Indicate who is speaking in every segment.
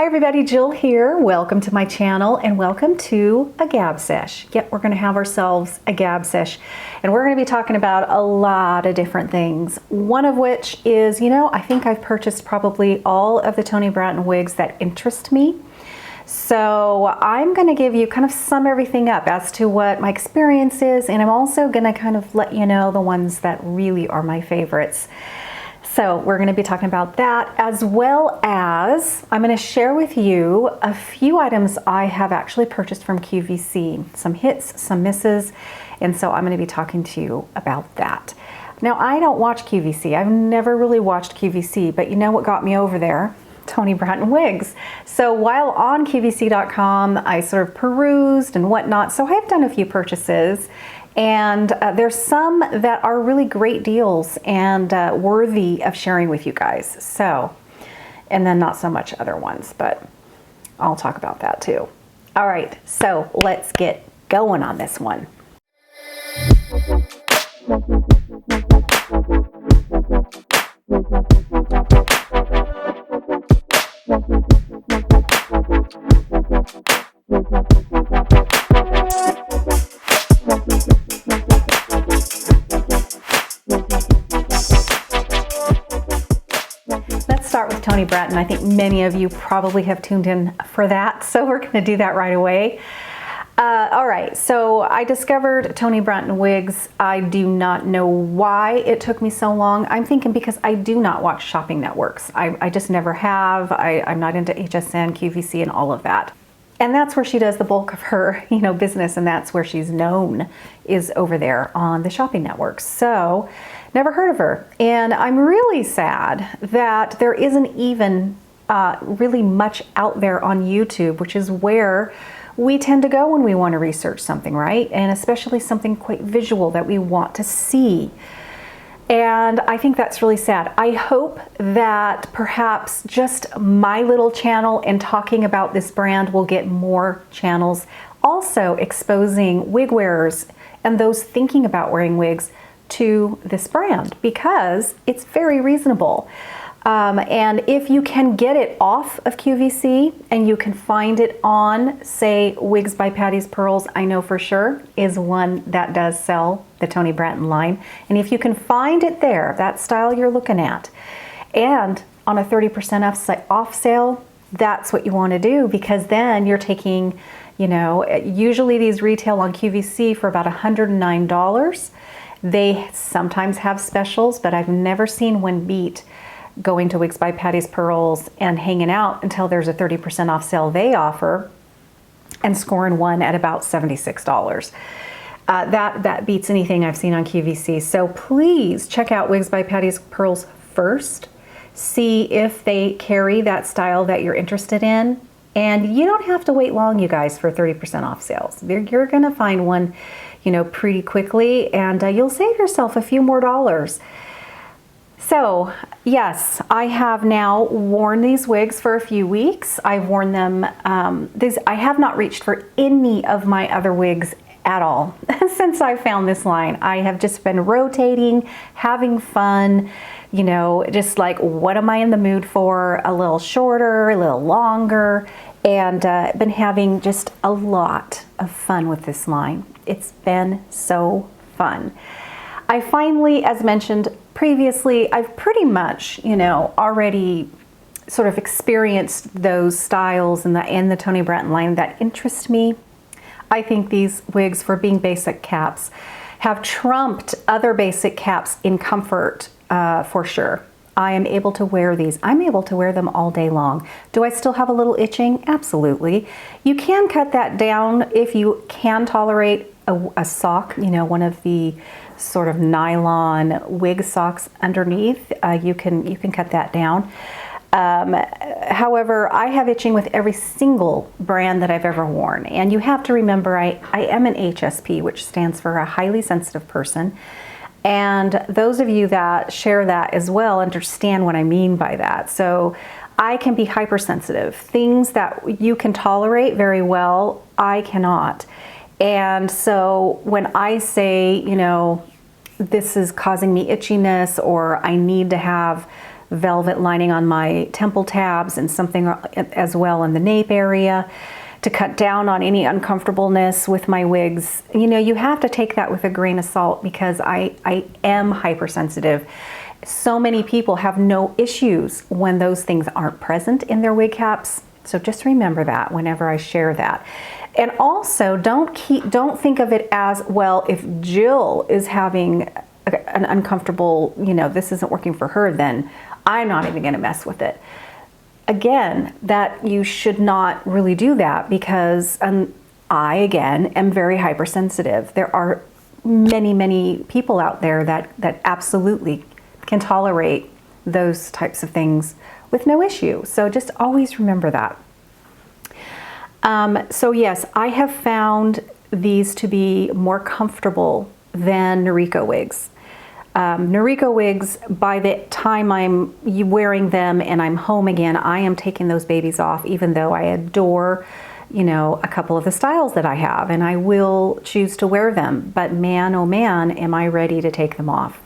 Speaker 1: Hi everybody, Jill here. Welcome to my channel and welcome to a Gab Sesh. Yep, we're going to have ourselves a Gab Sesh and we're going to be talking about a lot of different things. One of which is, I think I've purchased probably all of the TONI BRATTIN wigs that interest me. So I'm going to give you kind of sum everything up as to what my experience is, and I'm also going to kind of let you know the ones that really are my favorites. So we're going to be talking about that, as well as I'm going to share with you a few items I have actually purchased from QVC. Some hits, some misses, and so I'm going to be talking to you about that. Now, I don't watch QVC. I've never really watched QVC, but you know what got me over there? TONI BRATTIN wigs. So while on QVC.com, I sort of perused and whatnot, so I've done a few purchases. And there's some that are really great deals and worthy of sharing with you guys. So, and then not so much other ones, but I'll talk about that too. All right, so let's get going on this one. Start with TONI BRATTIN. I think many of you probably have tuned in for that, so we're going to do that right away. All right, so I discovered TONI BRATTIN wigs. I do not know why it took me so long. I'm thinking because I do not watch shopping networks. I just never have. I'm not into HSN, QVC, and all of that. And that's where she does the bulk of her, business, and that's where she's known, is over there on the shopping networks. So, never heard of her. And I'm really sad that there isn't even really much out there on YouTube, which is where we tend to go when we want to research something, right? And especially something quite visual that we want to see. And I think that's really sad. I hope that perhaps just my little channel and talking about this brand will get more channels also exposing wig wearers and those thinking about wearing wigs to this brand, because it's very reasonable. And if you can get it off of QVC and you can find it on, say, Wigs by Patty's Pearls, I know for sure is one that does sell the TONI BRATTIN line. And if you can find it there, that style you're looking at, and on a 30% off sale, that's what you want to do, because then you're taking, usually these retail on QVC for about $109. They sometimes have specials, but I've never seen one beat going to Wigs by Patty's Pearls and hanging out until there's a 30% off sale they offer and scoring one at about $76. That beats anything I've seen on QVC. So please check out Wigs by Patty's Pearls first. See if they carry that style that you're interested in. And you don't have to wait long, you guys, for 30% off sales. You're going to find one, pretty quickly, and you'll save yourself a few more dollars. So, yes, I have now worn these wigs for a few weeks. I've worn them, I have not reached for any of my other wigs at all since I found this line. I have just been rotating, having fun, just like, what am I in the mood for? A little shorter, a little longer, and been having just a lot of fun with this line. It's been so fun. I finally, as mentioned previously, I've pretty much, already sort of experienced those styles in the TONI BRATTIN line that interest me. I think these wigs, for being basic caps, have trumped other basic caps in comfort, for sure. I am able to wear these. I'm able to wear them all day long. Do I still have a little itching? Absolutely. You can cut that down if you can tolerate a sock, one of the sort of nylon wig socks underneath. You can cut that down. However, I have itching with every single brand that I've ever worn. And you have to remember, I am an HSP, which stands for a highly sensitive person. And those of you that share that as well understand what I mean by that. So I can be hypersensitive. Things that you can tolerate very well, I cannot. And so when I say, this is causing me itchiness, or I need to have velvet lining on my temple tabs and something as well in the nape area to cut down on any uncomfortableness with my wigs. You know, you have to take that with a grain of salt because I am hypersensitive. So many people have no issues when those things aren't present in their wig caps. So just remember that whenever I share that. And also don't think of it as, well, if Jill is having an uncomfortable, you know, this isn't working for her, then I'm not even gonna mess with it. Again, that you should not really do that because I, again, am very hypersensitive. There are many, many people out there that absolutely can tolerate those types of things with no issue. So just always remember that. So yes, I have found these to be more comfortable than Noriko wigs. Noriko wigs, by the time I'm wearing them and I'm home again, I am taking those babies off, even though I adore, you know, a couple of the styles that I have, and I will choose to wear them. But man, oh man, am I ready to take them off.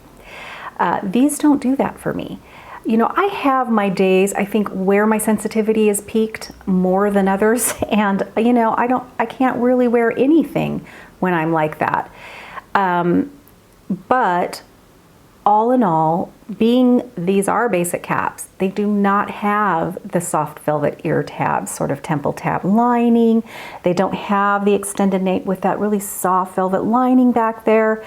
Speaker 1: These don't do that for me. You know, I have my days, I think, where my sensitivity is peaked more than others, and you know, I can't really wear anything when I'm like that. But all in all, these are basic caps, they do not have the soft velvet ear tab, sort of temple tab lining. They don't have the extended nape with that really soft velvet lining back there.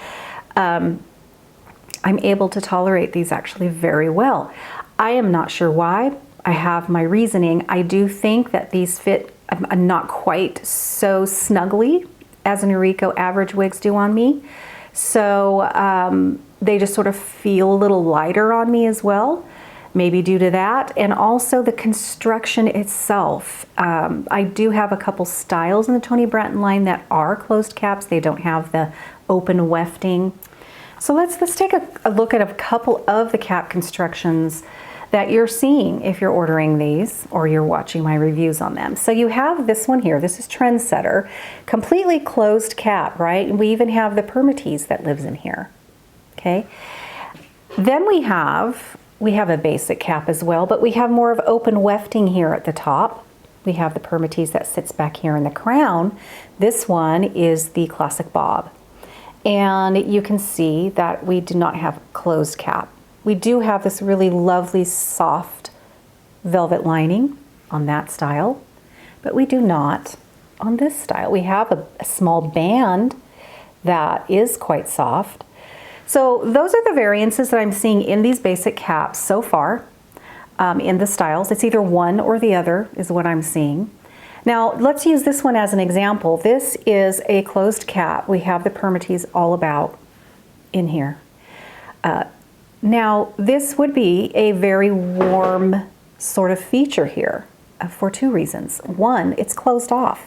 Speaker 1: I'm able to tolerate these actually very well. I am not sure why. I have my reasoning. I do think that these fit not quite so snugly as Noriko average wigs do on me. So they just sort of feel a little lighter on me as well, maybe due to that. And also the construction itself. I do have a couple styles in the Toni Brattin line that are closed caps. They don't have the open wefting. So let's take a look at a couple of the cap constructions that you're seeing if you're ordering these or you're watching my reviews on them. So you have this one here. This is Trendsetter, completely closed cap, right? And we even have the permatease that lives in here, okay? Then we have a basic cap as well, but we have more of open wefting here at the top. We have the permatease that sits back here in the crown. This one is the classic bob. And you can see that we do not have closed cap. We do have this really lovely soft velvet lining on that style, but we do not on this style. We have a small band that is quite soft. So those are the variances that I'm seeing in these basic caps so far in the styles. It's either one or the other is what I'm seeing. Now let's use this one as an example. This is a closed cap. We have the permatease all about in here. Now this would be a very warm sort of feature here for two reasons. One, it's closed off,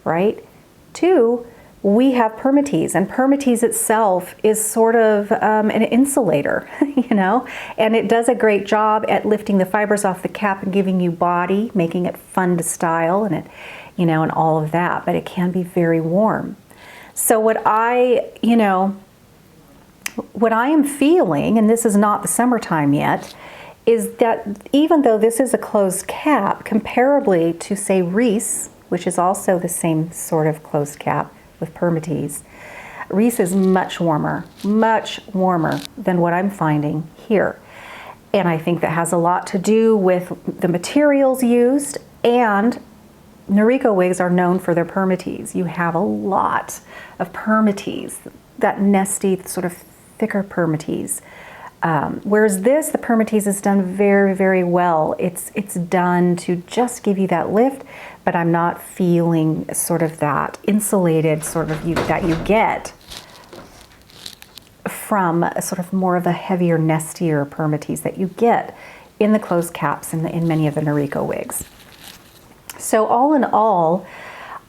Speaker 1: right? Two, we have permatease, and permatease itself is sort of an insulator, you know, and it does a great job at lifting the fibers off the cap and giving you body, making it fun to style, and it, you know, and all of that, but it can be very warm. So what I am feeling, and this is not the summertime yet, is that even though this is a closed cap, comparably to say Reese, which is also the same sort of closed cap, with permatease, Reese is much warmer than what I'm finding here. And I think that has a lot to do with the materials used, and Noriko wigs are known for their permatease. You have a lot of permatease, that nesty, sort of thicker permatease. Whereas this, the permatease is done very, very well. It's done to just give you that lift, but I'm not feeling sort of that insulated sort of that you get from a sort of more of a heavier, nestier permatease that you get in the closed caps in many of the Noriko wigs. So all in all,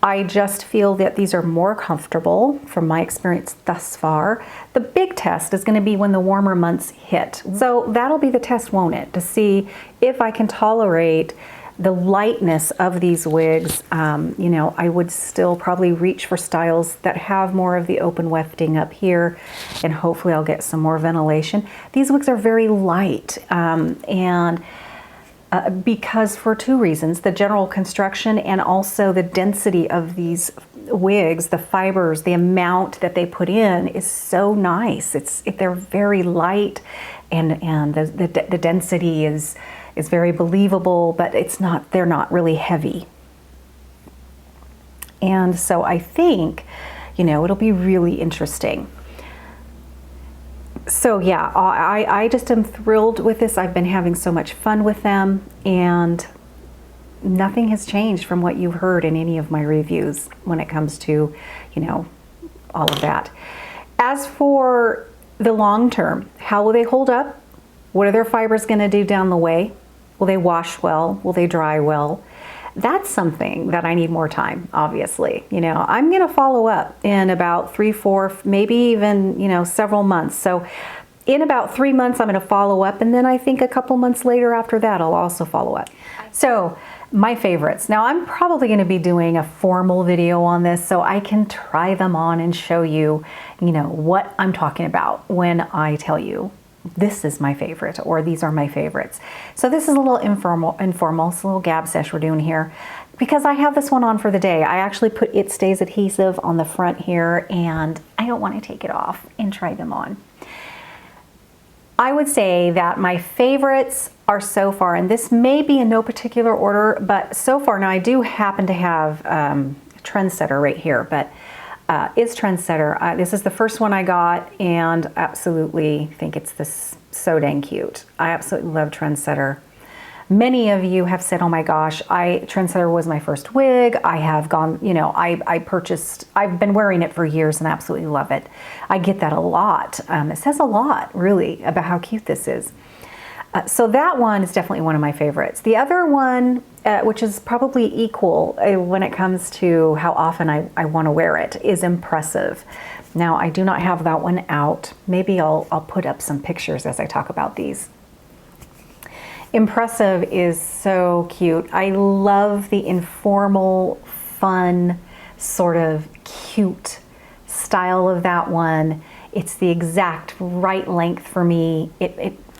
Speaker 1: I just feel that these are more comfortable from my experience thus far. The big test is going to be when the warmer months hit. So that'll be the test, won't it? To see if I can tolerate the lightness of these wigs, you know, I would still probably reach for styles that have more of the open wefting up here, and hopefully I'll get some more ventilation. These wigs are very light, because for two reasons: the general construction and also the density of these wigs, the fibers, the amount that they put in is so nice. They're very light, and the density is very believable, but they're not really heavy. And so I think, you know, it'll be really interesting. So yeah, I just am thrilled with this. I've been having so much fun with them, and nothing has changed from what you've heard in any of my reviews when it comes to, you know, all of that. As for the long term, how will they hold up? What are their fibers going to do down the way? Will they wash well? Will they dry well? That's something that I need more time, obviously. You know, I'm going to follow up in about 3, 4, maybe even, you know, several months. So in about 3 months, I'm going to follow up. And then I think a couple months later after that, I'll also follow up. So my favorites. Now I'm probably going to be doing a formal video on this so I can try them on and show you, you know, what I'm talking about when I tell you this is my favorite or these are my favorites. So this is a little informal, it's a little Gab Sesh we're doing here because I have this one on for the day. I actually put It Stays adhesive on the front here, and I don't want to take it off and try them on. I would say that my favorites are so far, and this may be in no particular order, but so far, now I do happen to have Trendsetter right here, but is Trendsetter. This is the first one I got, and absolutely think it's so dang cute. I absolutely love Trendsetter. Many of you have said, oh my gosh, Trendsetter was my first wig. I have gone, you know, I've been wearing it for years and absolutely love it. I get that a lot. It says a lot, really, about how cute this is. So that one is definitely one of my favorites. The other one, which is probably equal when it comes to how often I want to wear it, is Impressive. Now, I do not have that one out. Maybe I'll put up some pictures as I talk about these. Impressive is so cute. I love the informal, fun, sort of cute style of that one. It's the exact right length for me.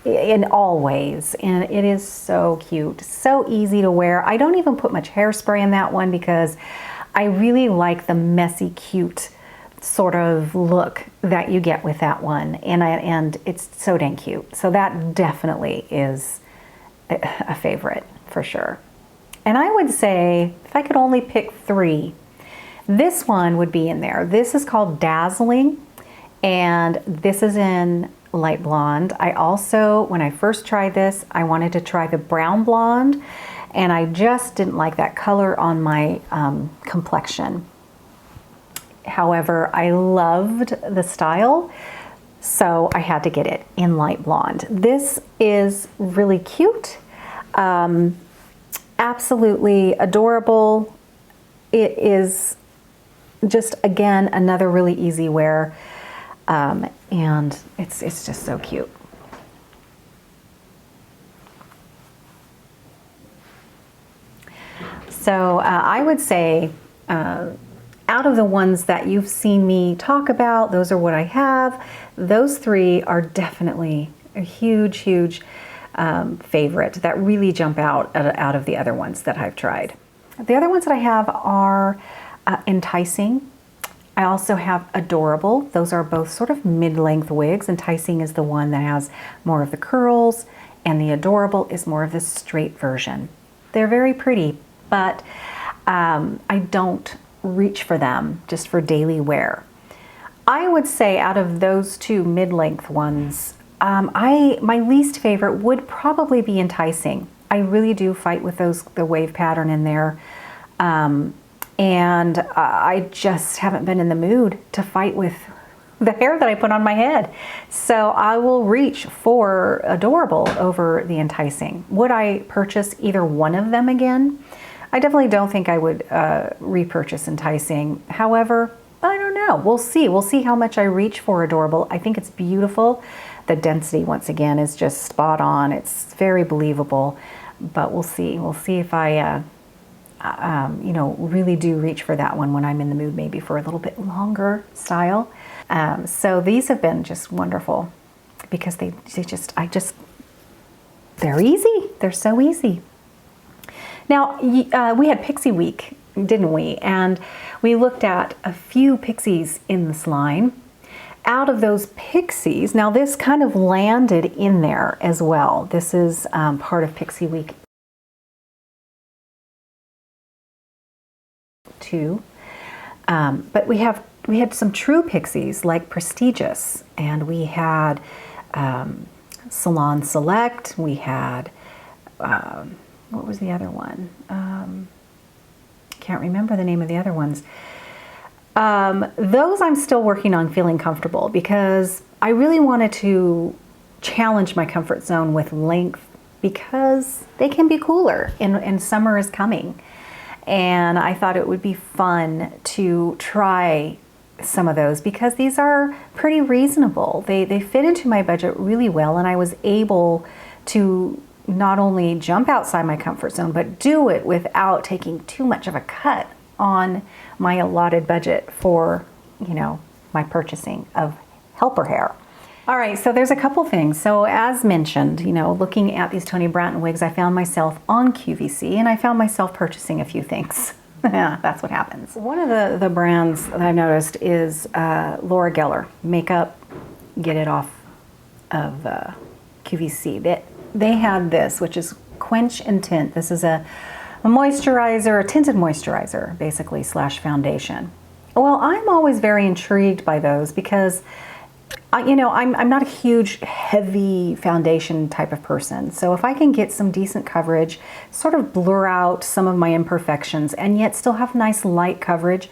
Speaker 1: In all ways, and it is so cute, so easy to wear. I don't even put much hairspray in that one because I really like the messy, cute sort of look that you get with that one, and it's so dang cute. So that definitely is a favorite for sure. And I would say if I could only pick 3, this one would be in there. This is called Dazzling, and this is in light blonde. I also, when I first tried this, I wanted to try the brown blonde, and I just didn't like that color on my complexion. However, I loved the style, so I had to get it in light blonde. This is really cute, absolutely adorable. It is just, again, another really easy wear. And it's just so cute. So I would say out of the ones that you've seen me talk about, those are what I have. Those 3 are definitely a huge, huge favorite that really jump out of the other ones that I've tried. The other ones that I have are Enticing. I also have Adorable. Those are both sort of mid-length wigs. Enticing is the one that has more of the curls, and the Adorable is more of the straight version. They're very pretty, but I don't reach for them just for daily wear. I would say out of those 2 mid-length ones, my least favorite would probably be Enticing. I really do fight with the wave pattern in there. And I just haven't been in the mood to fight with the hair that I put on my head. So I will reach for Adorable over the Enticing. Would I purchase either one of them again? I definitely don't think I would repurchase Enticing. However, I don't know. We'll see. We'll see how much I reach for Adorable. I think it's beautiful. The density, once again, is just spot on. It's very believable. but we'll see. We'll see if I, you know, really do reach for that one when I'm in the mood, maybe for a little bit longer style. So these have been just wonderful because they're easy. They're so easy. Now, we had Pixie Week, didn't we? And we looked at a few pixies in this line. Out of those pixies, now this kind of landed in there as well. This is part of Pixie Week 2. But we had some true pixies like Prestigious, and we had Salon Select. We had what was the other one? Can't remember the name of the other ones. Those I'm still working on feeling comfortable because I really wanted to challenge my comfort zone with length because they can be cooler and summer is coming. And I thought it would be fun to try some of those because these are pretty reasonable. They fit into my budget really well, and I was able to not only jump outside my comfort zone, but do it without taking too much of a cut on my allotted budget for, you know, my purchasing of helper hair. All right, so there's a couple things. So as mentioned, you know, looking at these Toni Brattin wigs, I found myself on QVC and I found myself purchasing a few things. Yeah, that's what happens. One of the brands that I noticed is Laura Geller Makeup. Get it off of QVC. They had this, which is Quench and Tint. This is a moisturizer, a tinted moisturizer, basically, / foundation. Well, I'm always very intrigued by those because, you know, I'm not a huge, heavy foundation type of person. So if I can get some decent coverage, sort of blur out some of my imperfections, and yet still have nice light coverage,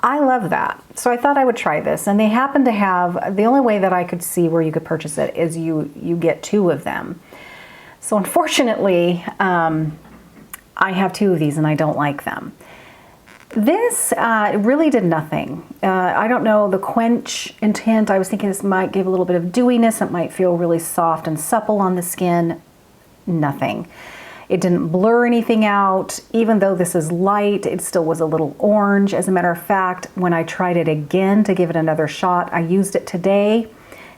Speaker 1: I love that. So I thought I would try this. And they happen to have, the only way that I could see where you could purchase it is you get 2 of them. So unfortunately, I have 2 of these and I don't like them. This really did nothing. I don't know, the Quench and Tint, I was thinking this might give a little bit of dewiness. It might feel really soft and supple on the skin. Nothing. It didn't blur anything out. Even though this is light, it still was a little orange. As a matter of fact, when I tried it again to give it another shot, I used it today.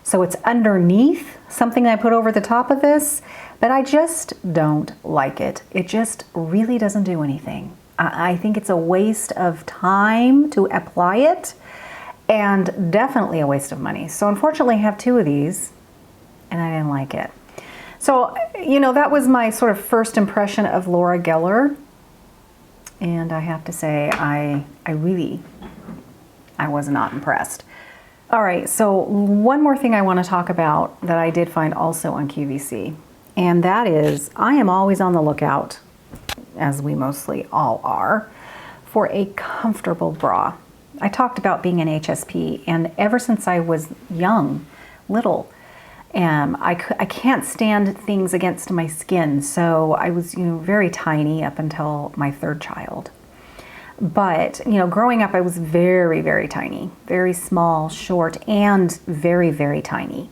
Speaker 1: So it's underneath something I put over the top of this, but I just don't like it. It just really doesn't do anything. I think it's a waste of time to apply it and definitely a waste of money. So unfortunately I have 2 of these and I didn't like it. So, you know, that was my sort of first impression of Laura Geller. And I have to say, I was not impressed. All right, so one more thing I want to talk about that I did find also on QVC, and that is I am always on the lookout, as we mostly all are, for a comfortable bra. I talked about being an HSP, and ever since I was young, little, I can't stand things against my skin, so I was, you know, very tiny up until my 3rd child. But, you know, growing up I was very, very tiny, very small, short, and very, very tiny.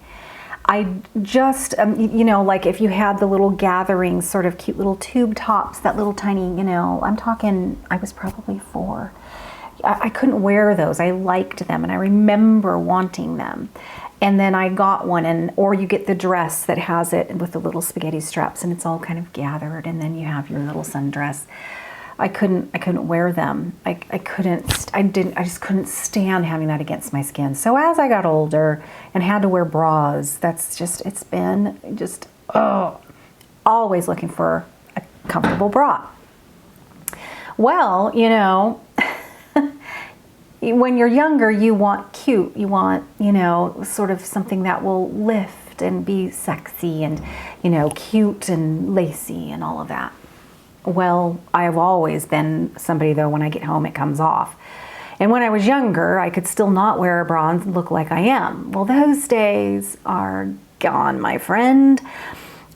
Speaker 1: I just, you know, like if you had the little gathering sort of cute little tube tops, that little tiny, you know, I'm talking, I was probably 4. I couldn't wear those. I liked them and I remember wanting them. And then I got one, or you get the dress that has it with the little spaghetti straps and it's all kind of gathered, and then you have your little sundress. I couldn't wear them. I just couldn't stand having that against my skin. So as I got older and had to wear bras, it's been always looking for a comfortable bra. Well, you know, when you're younger, you want cute, you want, you know, sort of something that will lift and be sexy and, you know, cute and lacy and all of that. Well, I've always been somebody, though, when I get home, it comes off. And when I was younger, I could still not wear a bra and look like I am. Well, those days are gone, my friend.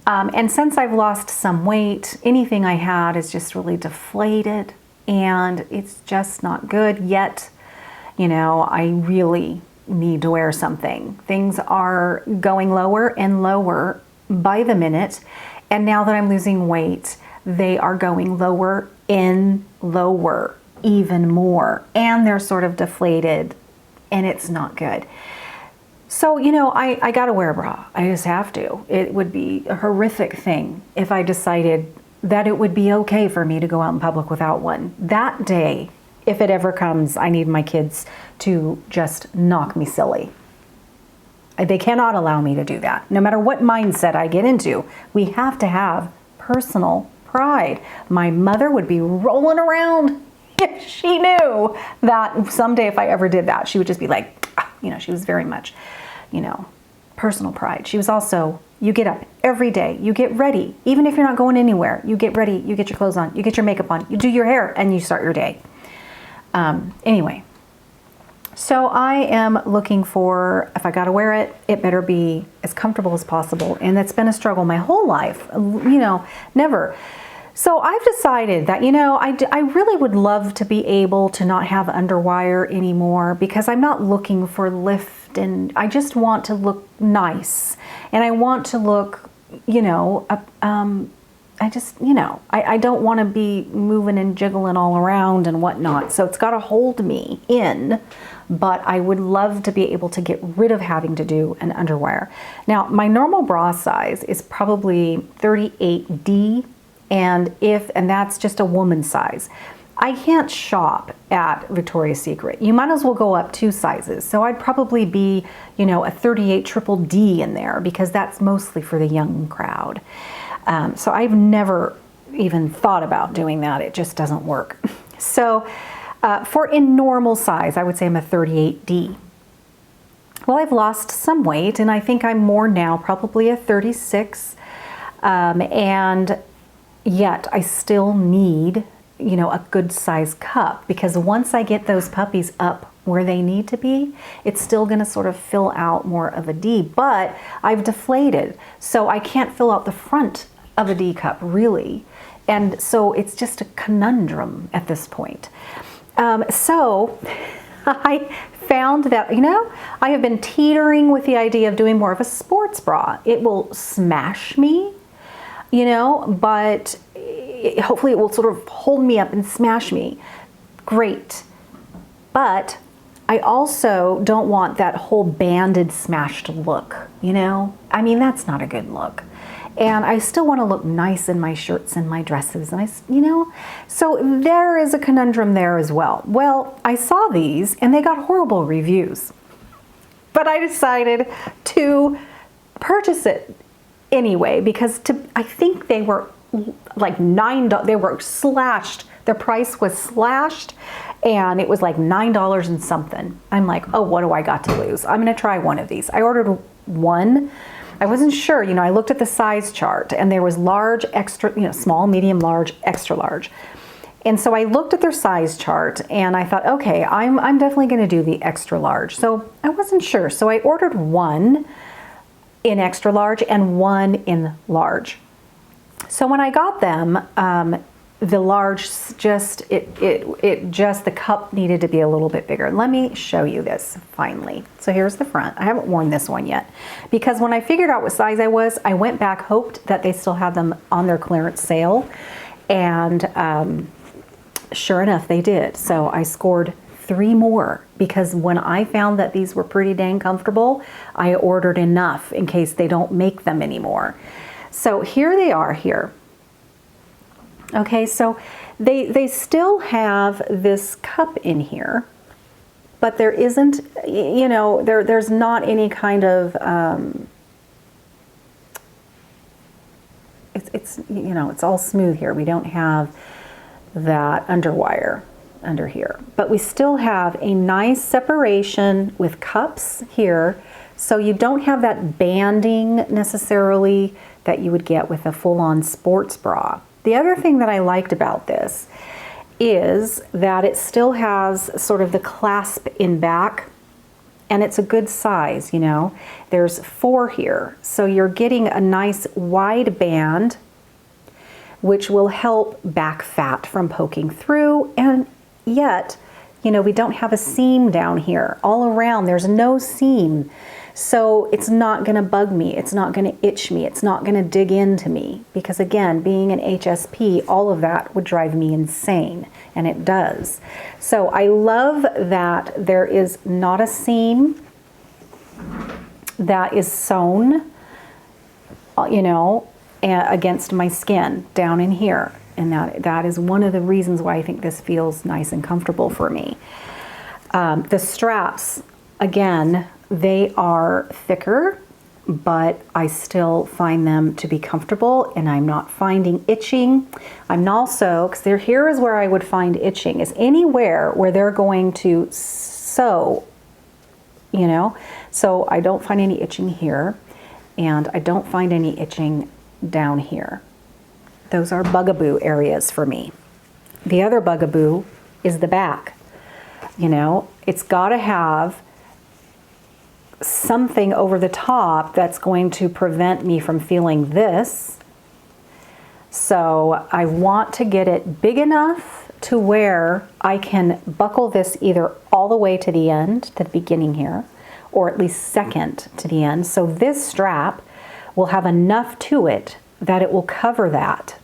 Speaker 1: And since I've lost some weight, anything I had is just really deflated, and it's just not good. Yet, you know, I really need to wear something. Things are going lower and lower by the minute. And now that I'm losing weight, they are going lower and lower, even more. And they're sort of deflated, and it's not good. So, you know, I gotta wear a bra. I just have to. It would be a horrific thing if I decided that it would be okay for me to go out in public without one. That day, if it ever comes, I need my kids to just knock me silly. They cannot allow me to do that. No matter what mindset I get into, we have to have personal pride. My mother would be rolling around if she knew that someday if I ever did that, she would just be like, you know, she was very much, you know, personal pride. She was also, you get up every day, you get ready, even if you're not going anywhere, you get ready, you get your clothes on, you get your makeup on, you do your hair, and you start your day. Anyway, so I am looking for, if I gotta wear it, it better be as comfortable as possible. And that's been a struggle my whole life, you know, never. So I've decided that, you know, I really would love to be able to not have underwire anymore, because I'm not looking for lift, and I just want to look nice. And I want to look, you know, I just, you know, I don't want to be moving and jiggling all around and whatnot. So it's got to hold me in, but I would love to be able to get rid of having to do an underwire. Now, my normal bra size is probably 38D, and that's just a woman's size. I can't shop at Victoria's Secret. You might as well go up 2 sizes. So I'd probably be, you know, a 38 triple D in there, because that's mostly for the young crowd. So I've never even thought about doing that. It just doesn't work. So for in normal size, I would say I'm a 38D. Well, I've lost some weight, and I think I'm more now, probably a 36. And yet I still need, you know, a good size cup, because once I get those puppies up where they need to be, it's still going to sort of fill out more of a D, but I've deflated, so I can't fill out the front of a D cup really. And so it's just a conundrum at this point. So I found that, you know, I have been teetering with the idea of doing more of a sports bra. It will smash me, you know, but hopefully it will sort of hold me up and smash me. Great. But I also don't want that whole banded, smashed look, you know? I mean, that's not a good look. And I still want to look nice in my shirts and my dresses, and you know? So there is a conundrum there as well. Well, I saw these and they got horrible reviews, but I decided to purchase it anyway, because I think they were like $9, they were slashed. The price was slashed, and it was like $9 and something. I'm like, oh, what do I got to lose? I'm gonna try one of these. I ordered one. I wasn't sure, you know, I looked at the size chart, and there was large, extra, you know, small, medium, large, extra large. And so I looked at their size chart, and I thought, okay, I'm definitely gonna do the extra large. So I wasn't sure. So I ordered one in extra large and one in large. So when I got them, the large just, the cup needed to be a little bit bigger. Let me show you this finally. So here's the front. I haven't worn this one yet, because when I figured out what size I was, I went back, hoped that they still had them on their clearance sale. And sure enough, they did. So I scored 3 more, because when I found that these were pretty dang comfortable, I ordered enough in case they don't make them anymore. So here they are here. Okay, so they still have this cup in here, but there isn't, you know, there's not any kind of, it's you know, it's all smooth here. We don't have that underwire under here, but we still have a nice separation with cups here. So you don't have that banding necessarily that you would get with a full-on sports bra. The other thing that I liked about this is that it still has sort of the clasp in back, and it's a good size, you know. There's 4 here, so you're getting a nice wide band, which will help back fat from poking through, and yet, you know, we don't have a seam down here. All around, there's no seam. So it's not going to bug me. It's not going to itch me. It's not going to dig into me. Because again, being an HSP, all of that would drive me insane. And it does. So I love that there is not a seam that is sewn, you know, against my skin down in here. And that is one of the reasons why I think this feels nice and comfortable for me. The straps, again, they are thicker, but I still find them to be comfortable, and I'm not finding itching. I'm also, because here is where I would find itching, is anywhere where they're going to sew, you know. So I don't find any itching here, and I don't find any itching down here. Those are bugaboo areas for me. The other bugaboo is the back. You know, it's got to have something over the top that's going to prevent me from feeling this. So I want to get it big enough to where I can buckle this either all the way to the end, to the beginning here, or at least second to the end. So this strap will have enough to it that it will cover that.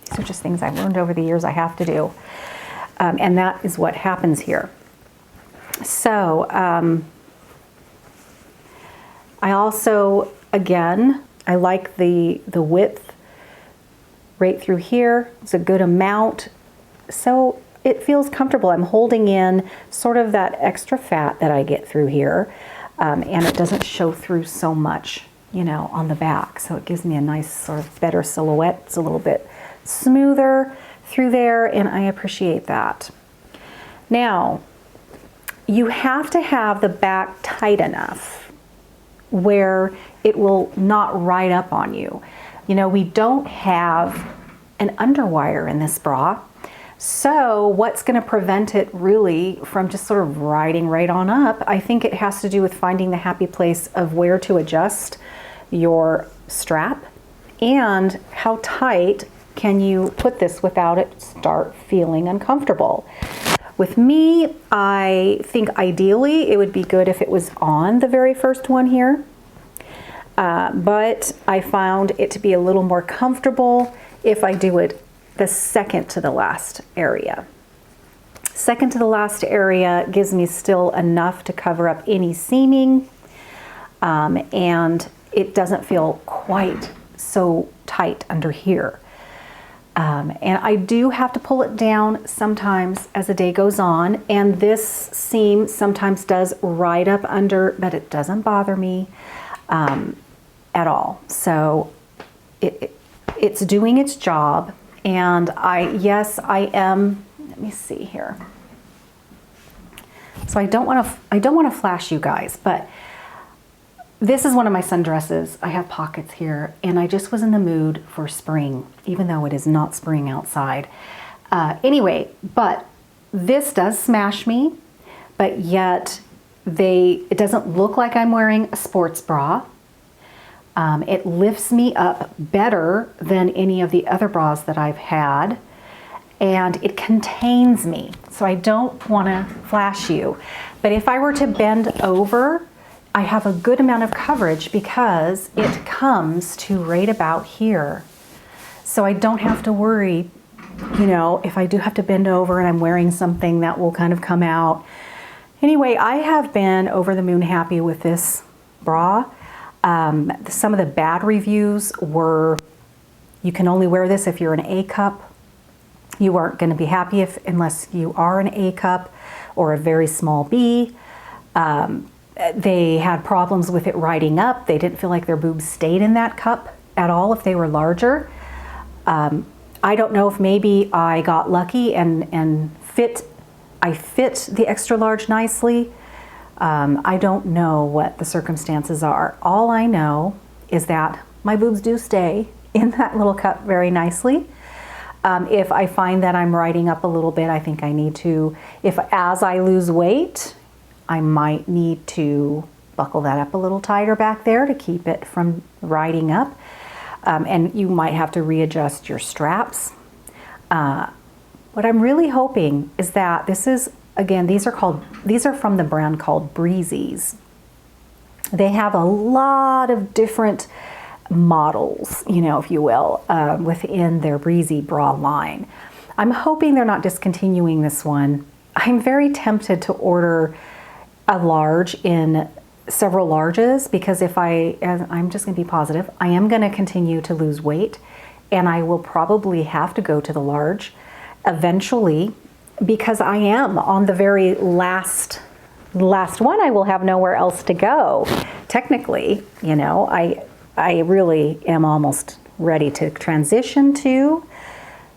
Speaker 1: These are just things I've learned over the years I have to do. And that is what happens here. So, I also, again, I like the width right through here. It's a good amount. So it feels comfortable. I'm holding in sort of that extra fat that I get through here. And it doesn't show through so much, you know, on the back. So it gives me a nice sort of better silhouette. It's a little bit smoother through there, and I appreciate that. Now, you have to have the back tight enough where it will not ride up on you. You know, we don't have an underwire in this bra. So what's going to prevent it really from just sort of riding right on up? I think it has to do with finding the happy place of where to adjust your strap and how tight can you put this without it start feeling uncomfortable. With me, I think ideally it would be good if it was on the very first one here, but I found it to be a little more comfortable if I do it the second to the last area. Second to the last area gives me still enough to cover up any seaming, and it doesn't feel quite so tight under here. And I do have to pull it down sometimes as the day goes on, and this seam sometimes does ride up under, but it doesn't bother me at all. So it's doing its job, and yes, I am, let me see here. So I don't want to flash you guys, but this is one of my sundresses. I have pockets here, and I just was in the mood for spring, even though it is not spring outside. Anyway, but this does smash me, but yet it doesn't look like I'm wearing a sports bra. It lifts me up better than any of the other bras that I've had, and it contains me. So I don't want to flash you, but if I were to bend over, I have a good amount of coverage because it comes to right about here. So I don't have to worry, you know, if I do have to bend over and I'm wearing something that will kind of come out. Anyway, I have been over the moon happy with this bra. Some of the bad reviews were, you can only wear this if you're an A cup. You aren't going to be happy unless you are an A cup or a very small B. They had problems with it riding up. They didn't feel like their boobs stayed in that cup at all if they were larger. I don't know if maybe I got lucky and I fit the extra large nicely. I don't know what the circumstances are. All I know is that my boobs do stay in that little cup very nicely. If I find that I'm riding up a little bit, I think I need to, as I lose weight, I might need to buckle that up a little tighter back there to keep it from riding up. And you might have to readjust your straps. What I'm really hoping is that this is, again, these are from the brand called BREEZIES. They have a lot of different models, you know, if you will, within their Breezy bra line. I'm hoping they're not discontinuing this one. I'm very tempted to order a large in several larges, because I'm just going to be positive, I am going to continue to lose weight, and I will probably have to go to the large eventually, because I am on the very last one. I will have nowhere else to go. Technically, you know, I really am almost ready to transition to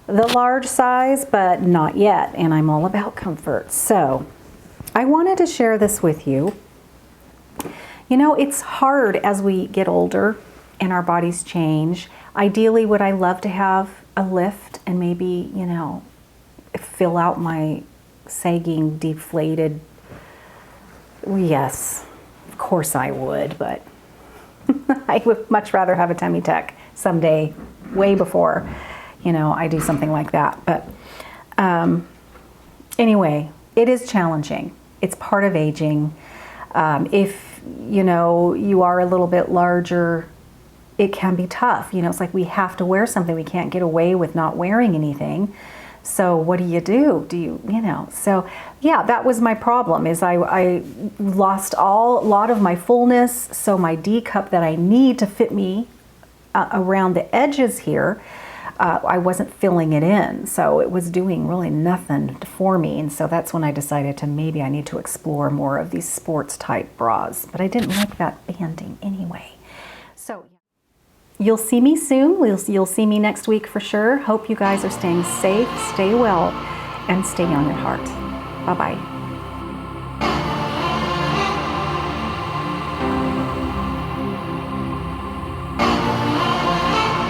Speaker 1: the large size, but not yet, and I'm all about comfort. So I wanted to share this with you. You know, it's hard as we get older and our bodies change. Ideally, would I love to have a lift and maybe, you know, fill out my sagging, deflated? Yes, of course I would, but I would much rather have a tummy tuck someday, way before, you know, I do something like that. But anyway, it is challenging. It's part of aging. If, you know, you are a little bit larger, it can be tough. You know, it's like we have to wear something. We can't get away with not wearing anything. So what do? You know, so yeah, that was my problem, is I lost a lot of my fullness. So my D cup that I need to fit me around the edges here, I wasn't filling it in. So it was doing really nothing for me. And so that's when I decided to maybe I need to explore more of these sports type bras, but I didn't like that banding anyway. So you'll see me soon. You'll see me next week for sure. Hope you guys are staying safe, stay well, and stay young at heart. Bye-bye.